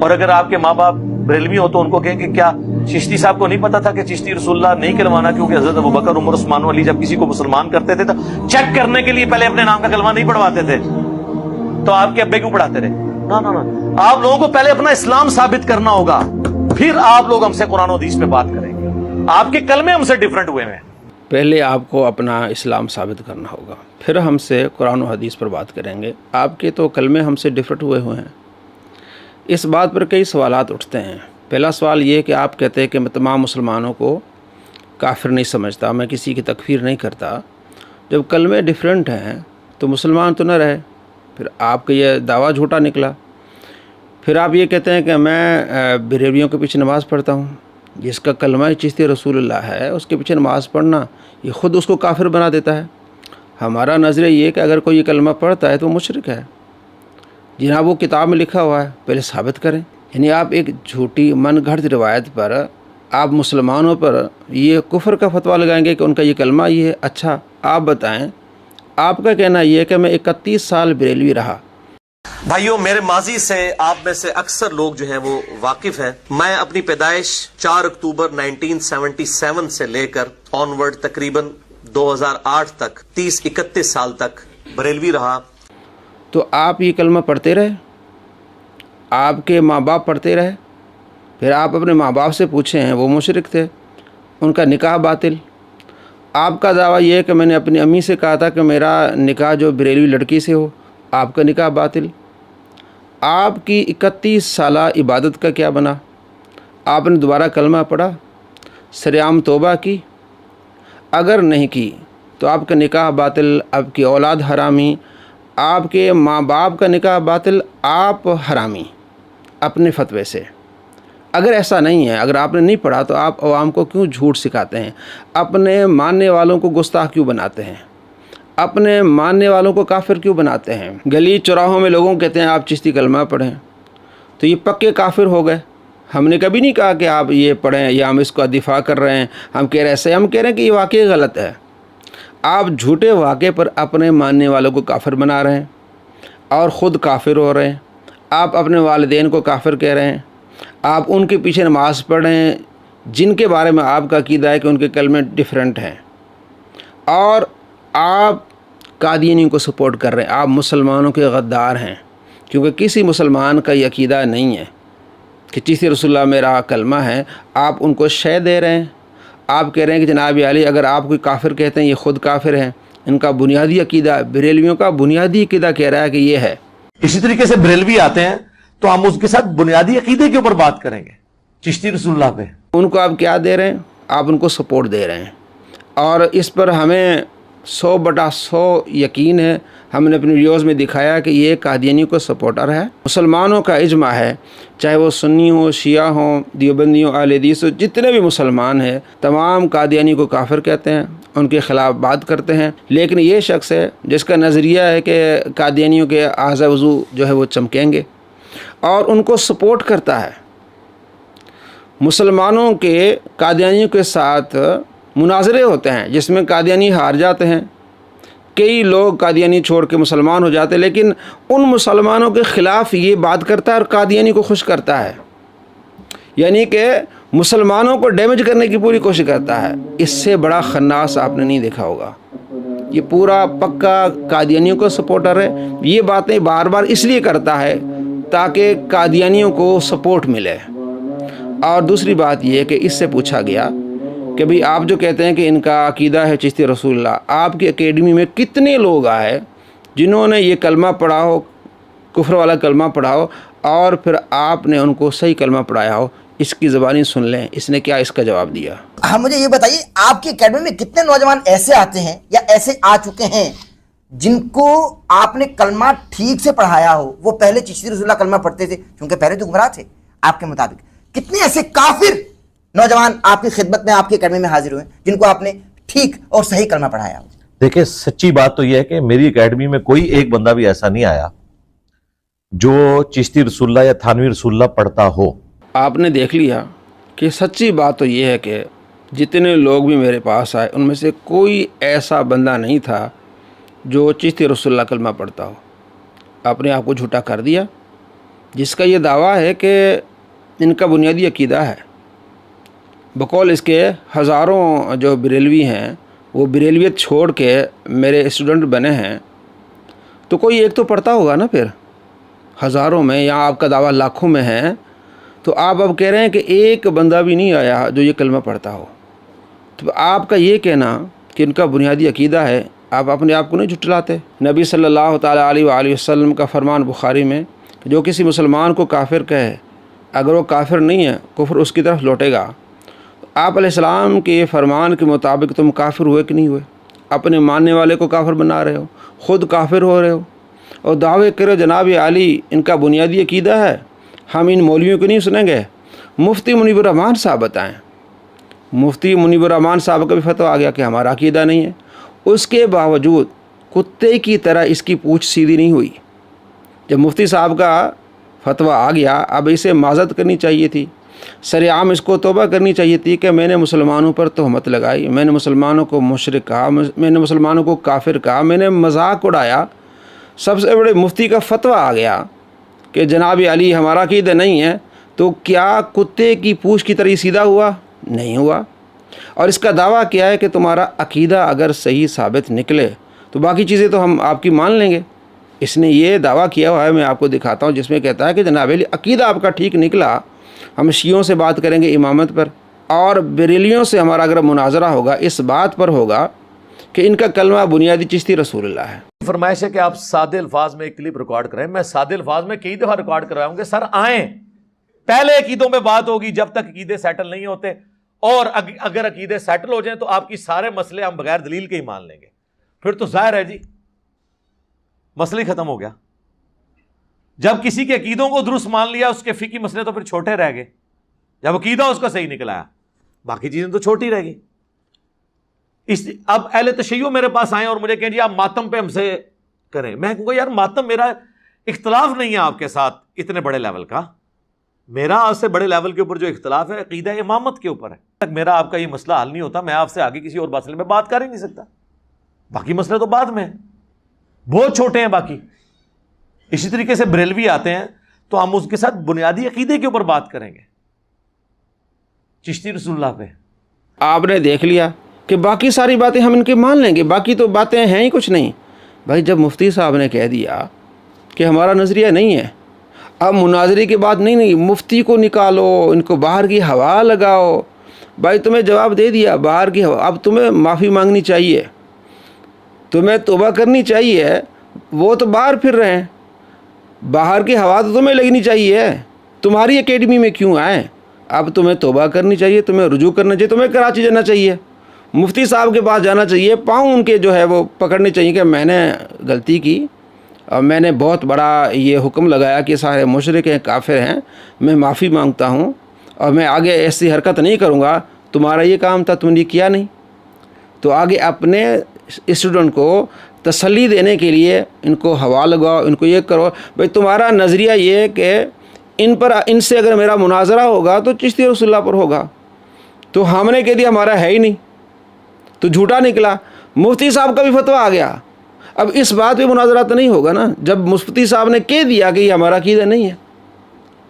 اور اگر آپ کے ماں باپ بریلوی ہو تو ان کو کہیں کہ کیا چشتی صاحب کو نہیں پتا تھا کہ چشتی رسول اللہ نہیں کلمانا، کیونکہ حضرت ابوبکر، عمر، عثمان و علی جب کسی کو مسلمان کرتے تھے تو چیک کرنے کے لیے پہلے اپنے نام کا کلمہ نہیں پڑھواتے تھے، تو آپ کے ابے کیوں پڑھاتے رہے؟ نہ، آپ لوگوں کو پہلے اپنا اسلام ثابت کرنا ہوگا، پھر آپ لوگ ہم سے قرآن و حدیث پہ بات کریں گے۔ آپ کے کلمے ہم سے ڈیفرنٹ ہوئے ہیں۔ پہلے آپ کو اپنا اسلام ثابت کرنا ہوگا، پھر ہم سے قرآن و حدیث پر بات کریں گے۔ آپ کے تو کلمے ہم سے ڈفرینٹ ہوئے ہیں۔ اس بات پر کئی سوالات اٹھتے ہیں۔ پہلا سوال یہ کہ آپ کہتے ہیں کہ میں تمام مسلمانوں کو کافر نہیں سمجھتا، میں کسی کی تکفیر نہیں کرتا۔ جب کلمے ڈفرینٹ ہیں تو مسلمان تو نہ رہے، پھر آپ کا یہ دعویٰ جھوٹا نکلا۔ پھر آپ یہ کہتے ہیں کہ میں بریلویوں کے پیچھے نماز پڑھتا ہوں، جس کا کلمہ چشتی رسول اللہ ہے اس کے پیچھے نماز پڑھنا یہ خود اس کو کافر بنا دیتا ہے۔ ہمارا نظریہ یہ کہ اگر کوئی یہ کلمہ پڑھتا ہے تو مشرک ہے، جناب وہ کتاب میں لکھا ہوا ہے، پہلے ثابت کریں۔ یعنی آپ ایک جھوٹی من گھڑت روایت پر آپ مسلمانوں پر یہ کفر کا فتویٰ لگائیں گے کہ ان کا یہ کلمہ یہ ہے۔ اچھا آپ بتائیں، آپ کا کہنا یہ ہے کہ میں 31 سال بریلوی رہا۔ بھائیوں، میرے ماضی سے آپ میں سے اکثر لوگ جو ہیں وہ واقف ہیں۔ میں اپنی پیدائش 4 اکتوبر 1977 سے لے کر آنورڈ تقریباً 2008 تک 30-31 سال تک بریلوی رہا۔ تو آپ یہ کلمہ پڑھتے رہے، آپ کے ماں باپ پڑھتے رہے، پھر آپ اپنے ماں باپ سے پوچھیں ہیں وہ مشرک تھے، ان کا نکاح باطل۔ آپ کا دعویٰ یہ ہے کہ میں نے اپنی امی سے کہا تھا کہ میرا نکاح جو بریلوی لڑکی سے ہو، آپ کا نکاح باطل۔ آپ کی 31 سالہ عبادت کا کیا بنا؟ آپ نے دوبارہ کلمہ پڑھا، سرعام توبہ کی؟ اگر نہیں کی تو آپ کا نکاح باطل، آپ کی اولاد حرامی، آپ کے ماں باپ کا نکاح باطل، آپ حرامی اپنے فتوے سے۔ اگر ایسا نہیں ہے، اگر آپ نے نہیں پڑھا تو آپ عوام کو کیوں جھوٹ سکھاتے ہیں؟ اپنے ماننے والوں کو گستاخ کیوں بناتے ہیں؟ اپنے ماننے والوں کو کافر کیوں بناتے ہیں؟ گلی چوراہوں میں لوگوں کو کہتے ہیں آپ چشتی کلمہ پڑھیں تو یہ پکے کافر ہو گئے۔ ہم نے کبھی نہیں کہا کہ آپ یہ پڑھیں یا ہم اس کا دفاع کر رہے ہیں، ہم کہہ رہے ایسے، ہم کہہ رہے ہیں کہ یہ واقعی غلط ہے۔ آپ جھوٹے واقعے پر اپنے ماننے والوں کو کافر بنا رہے ہیں اور خود کافر ہو رہے ہیں۔ آپ اپنے والدین کو کافر کہہ رہے ہیں، آپ ان کے پیچھے نماز پڑھ رہے ہیں جن کے بارے میں آپ کا عقیدہ ہے کہ ان کے کلمے ڈیفرنٹ ہیں، اور آپ قادیانی کو سپورٹ کر رہے ہیں۔ آپ مسلمانوں کے غدار ہیں، کیونکہ کسی مسلمان کا یہ عقیدہ نہیں ہے کہ چشتی رسول اللہ میرا کلمہ ہے۔ آپ ان کو شے دے رہے ہیں۔ آپ کہہ رہے ہیں کہ جناب علی اگر آپ کوئی کافر کہتے ہیں یہ خود کافر ہیں، ان کا بنیادی عقیدہ، بریلویوں کا بنیادی عقیدہ کہہ رہا ہے کہ یہ ہے۔ اسی طریقے سے بریلوی آتے ہیں تو ہم اس کے ساتھ بنیادی عقیدے کے اوپر بات کریں گے، چشتی رسول اللہ پہ۔ ان کو آپ کیا دے رہے ہیں؟ آپ ان کو سپورٹ دے رہے ہیں، اور اس پر ہمیں 100/100 یقین ہے۔ ہم نے اپنی ویڈیوز میں دکھایا کہ یہ قادیانی کو سپورٹر ہے۔ مسلمانوں کا اجماع ہے، چاہے وہ سنی ہوں، شیعہ ہوں، دیوبندی ہوں، اہل حدیث ہوں، جتنے بھی مسلمان ہیں تمام قادیانی کو کافر کہتے ہیں، ان کے خلاف بات کرتے ہیں۔ لیکن یہ شخص ہے جس کا نظریہ ہے کہ قادیانیوں کے اعضاء وضو جو ہے وہ چمکیں گے، اور ان کو سپورٹ کرتا ہے۔ مسلمانوں کے قادیانیوں کے ساتھ مناظرے ہوتے ہیں جس میں قادیانی ہار جاتے ہیں، کئی لوگ قادیانی چھوڑ کے مسلمان ہو جاتے ہیں، لیکن ان مسلمانوں کے خلاف یہ بات کرتا ہے اور قادیانی کو خوش کرتا ہے، یعنی کہ مسلمانوں کو ڈیمیج کرنے کی پوری کوشش کرتا ہے۔ اس سے بڑا خناس آپ نے نہیں دیکھا ہوگا۔ یہ پورا پکا قادیانیوں کا سپورٹر ہے۔ یہ باتیں بار بار اس لیے کرتا ہے تاکہ قادیانیوں کو سپورٹ ملے۔ اور دوسری بات یہ ہے کہ اس سے پوچھا گیا کہ بھئی آپ جو کہتے ہیں کہ ان کا عقیدہ ہے چشتی رسول اللہ، آپ کی اکیڈمی میں کتنے لوگ آئے جنہوں نے یہ کلمہ پڑھا ہو، کفر والا کلمہ پڑھا ہو، اور پھر آپ نے ان کو صحیح کلمہ پڑھایا ہو؟ اس کی زبانی سن لیں، اس نے کیا اس کا جواب دیا۔ ہاں، مجھے یہ بتائیے آپ کی اکیڈمی میں کتنے نوجوان ایسے آتے ہیں یا ایسے آ چکے ہیں جن کو آپ نے کلمہ ٹھیک سے پڑھایا ہو؟ وہ پہلے چشتی رسول اللہ کلمہ پڑھتے تھے کیونکہ پہلے تو گمراہ تھے آپ کے مطابق۔ کتنے ایسے کافر نوجوان آپ کی خدمت میں آپ کی اکیڈمی میں حاضر ہوئے ہیں جن کو آپ نے ٹھیک اور صحیح کلمہ پڑھایا ہو؟ دیکھیں، سچی بات تو یہ ہے کہ میری اکیڈمی میں کوئی ایک بندہ بھی ایسا نہیں آیا جو چشتی رسول اللہ یا تھانوی رسول اللہ پڑھتا ہو۔ آپ نے دیکھ لیا کہ سچی بات تو یہ ہے کہ جتنے لوگ بھی میرے پاس آئے ان میں سے کوئی ایسا بندہ نہیں تھا جو چشتی رسول اللہ کلمہ پڑھتا ہو۔ آپ نے آپ کو جھوٹا کر دیا۔ جس کا یہ دعویٰ ہے کہ ان کا بنیادی عقیدہ ہے، بقول اس کے ہزاروں جو بریلوی ہیں وہ بریلویت چھوڑ کے میرے اسٹوڈنٹ بنے ہیں، تو کوئی ایک تو پڑھتا ہوگا نا پھر ہزاروں میں، یا آپ کا دعویٰ لاکھوں میں ہے، تو آپ اب کہہ رہے ہیں کہ ایک بندہ بھی نہیں آیا جو یہ کلمہ پڑھتا ہو۔ تو آپ کا یہ کہنا کہ ان کا بنیادی عقیدہ ہے، آپ اپنے آپ کو نہیں جھٹلاتے؟ نبی صلی اللہ تعالیٰ علیہ وآلہ وسلم کا فرمان بخاری میں کہ جو کسی مسلمان کو کافر کہے، اگر وہ کافر نہیں ہے کفر اس کی طرف لوٹے گا۔ آپ علیہ السلام کے فرمان کے مطابق تم کافر ہوئے کہ نہیں ہوئے؟ اپنے ماننے والے کو کافر بنا رہے ہو، خود کافر ہو رہے ہو، اور دعوے کرو جناب علی ان کا بنیادی عقیدہ ہے۔ ہم ان مولویوں کو نہیں سنیں گے۔ مفتی منیب الرحمان صاحب بتائیں، مفتی منیب الرحمان صاحب کا بھی فتویٰ آ گیا کہ ہمارا عقیدہ نہیں ہے، اس کے باوجود کتے کی طرح اس کی پوچھ سیدھی نہیں ہوئی۔ جب مفتی صاحب کا فتویٰ آ گیا، اب اسے معذرت کرنی چاہیے تھی، سرعام اس کو توبہ کرنی چاہیے تھی کہ میں نے مسلمانوں پر تہمت لگائی، میں نے مسلمانوں کو مشرک کہا، میں نے مسلمانوں کو کافر کہا، میں نے مذاق اڑایا۔ سب سے بڑے مفتی کا فتویٰ آ گیا کہ جناب علی ہمارا عقیدہ نہیں ہے، تو کیا کتے کی پوچھ کی طرح سیدھا ہوا؟ نہیں ہوا۔ اور اس کا دعویٰ کیا ہے کہ تمہارا عقیدہ اگر صحیح ثابت نکلے تو باقی چیزیں تو ہم آپ کی مان لیں گے۔ اس نے یہ دعویٰ کیا ہوا ہے، میں آپ کو دکھاتا ہوں، جس میں کہتا ہے کہ جناب علی عقیدہ آپ کا ٹھیک نکلا، ہم شیعوں سے بات کریں گے امامت پر، اور بریلیوں سے ہمارا اگر مناظرہ ہوگا اس بات پر ہوگا کہ ان کا کلمہ بنیادی چشتی رسول اللہ ہے۔ فرمائش ہے کہ آپ سادے الفاظ میں ایک کلپ ریکارڈ کریں۔ میں سادے الفاظ میں کئی دفعہ ریکارڈ کرواؤں گے، سر آئیں، پہلے عقیدوں میں بات ہوگی جب تک عقیدے سیٹل نہیں ہوتے، اور اگر عقیدے سیٹل ہو جائیں تو آپ کی سارے مسئلے ہم بغیر دلیل کے ہی مان لیں گے، پھر تو ظاہر ہے جی مسئلہ ہی ختم ہو گیا۔ جب کسی کے عقیدوں کو درست مان لیا، اس کے فقہی مسئلے تو پھر چھوٹے رہ گئے۔ جب عقیدہ اس کا صحیح نکلا، باقی چیزیں تو چھوٹی رہ گئی۔ اب اہل تشیع میرے پاس آئیں اور مجھے کہیں جی آپ ماتم پہ ہم سے کریں، میں کہوں گا یار ماتم میرا اختلاف نہیں ہے آپ کے ساتھ اتنے بڑے لیول کا، میرا آپ سے بڑے لیول کے اوپر جو اختلاف ہے عقیدہ امامت کے اوپر ہے۔ تک میرا آپ کا یہ مسئلہ حل نہیں ہوتا، میں آپ سے آگے کسی اور مسئلے میں بات کر ہی نہیں سکتا، باقی مسئلے تو بعد میں ہیں، بہت چھوٹے ہیں باقی۔ اسی طریقے سے بریلوی آتے ہیں تو ہم اس کے ساتھ بنیادی عقیدے کے اوپر بات کریں گے، چشتی رسول اللہ پہ۔ آپ نے دیکھ لیا کہ باقی ساری باتیں ہم ان کے مان لیں گے، باقی تو باتیں ہیں ہی کچھ نہیں۔ بھائی جب مفتی صاحب نے کہہ دیا کہ ہمارا نظریہ نہیں ہے، اب مناظرے کی بات نہیں، مفتی کو نکالو، ان کو باہر کی ہوا لگاؤ۔ بھائی تمہیں جواب دے دیا، باہر کی ہوا، اب تمہیں معافی مانگنی چاہیے، تمہیں توبہ کرنی چاہیے، وہ تو باہر پھر رہے ہیں، باہر کی ہوا تو تمہیں لگنی چاہیے، تمہاری اکیڈمی میں کیوں آئیں؟ اب تمہیں توبہ کرنی چاہیے، تمہیں رجوع کرنا چاہیے، تمہیں کراچی جانا چاہیے، مفتی صاحب کے پاس جانا چاہیے، پاؤں ان کے جو ہے وہ پکڑنے چاہیے کہ میں نے غلطی کی اور میں نے بہت بڑا یہ حکم لگایا کہ سارے مشرک ہیں، کافر ہیں، میں معافی مانگتا ہوں اور میں آگے ایسی حرکت نہیں کروں گا، تمہارا یہ کام تھا تم نے کیا نہیں۔ تو آگے اپنے اسٹوڈنٹ کو تسلی دینے کے لیے ان کو ہوا لگاؤ، ان کو یہ کرو، بھائی تمہارا نظریہ یہ ہے کہ ان سے اگر میرا مناظرہ ہوگا تو چشتی رسول اللہ پر ہوگا، تو ہم نے کہہ دیا ہمارا ہے ہی نہیں، تو جھوٹا نکلا۔ مفتی صاحب کا بھی فتویٰ آ گیا، اب اس بات پہ مناظرہ تو نہیں ہوگا نا، جب مفتی صاحب نے کہہ دیا کہ یہ ہمارا عقیدہ نہیں ہے،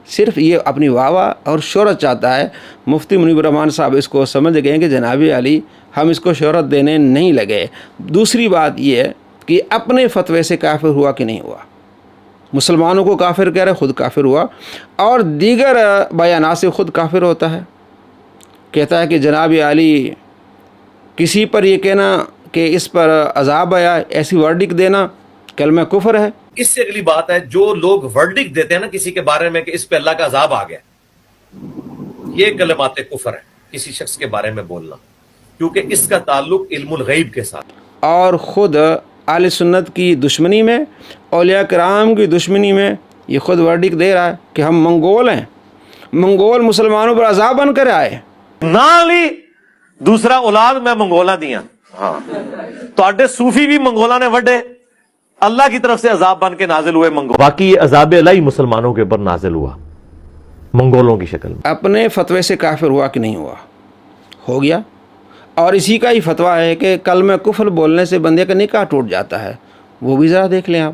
صرف یہ اپنی واہ واہ اور شہرت چاہتا ہے۔ مفتی منیب الرحمان صاحب اس کو سمجھ گئے کہ جناب علی ہم اس کو شہرت دینے نہیں لگے۔ دوسری بات یہ ہے کہ اپنے فتوے سے کافر ہوا کہ نہیں ہوا، مسلمانوں کو کافر کہہ رہے، خود کافر ہوا، اور دیگر بیانات سے خود کافر ہوتا ہے۔ کہتا ہے کہ جناب علی کسی پر یہ کہنا کہ اس پر عذاب آیا، ایسی ورڈک دینا کلمہ کفر ہے۔ اس سے اگلی بات ہے جو لوگ ورڈک دیتے ہیں نا کسی کے بارے میں کہ اس پہ اللہ کا عذاب آ گیا، یہ کلمات کفر ہے کسی شخص کے بارے میں بولنا، کیونکہ اس کا تعلق علم الغیب کے ساتھ، اور خود اہل سنت کی دشمنی میں، اولیاء کرام کی دشمنی میں یہ خود ورڈک دے رہا ہے کہ ہم منگول ہیں، منگول مسلمانوں پر عذاب بن کر آئے۔ نہ لی دوسرا اولاد میں منگولا دیا، ہاں تو صوفی بھی منگولا نے وڈے، اللہ کی طرف سے عذاب بن کے نازل ہوئے منگول۔ باقی یہ عذاب الہی مسلمانوں کے اوپر نازل ہوا منگولوں کی شکل میں۔ اپنے فتوے سے کافر ہوا کہ نہیں ہوا؟ ہو گیا، اور اسی کا ہی فتویٰ ہے کہ کلمہ کفر بولنے سے بندے کا نکاح ٹوٹ جاتا ہے، وہ بھی ذرا دیکھ لیں آپ۔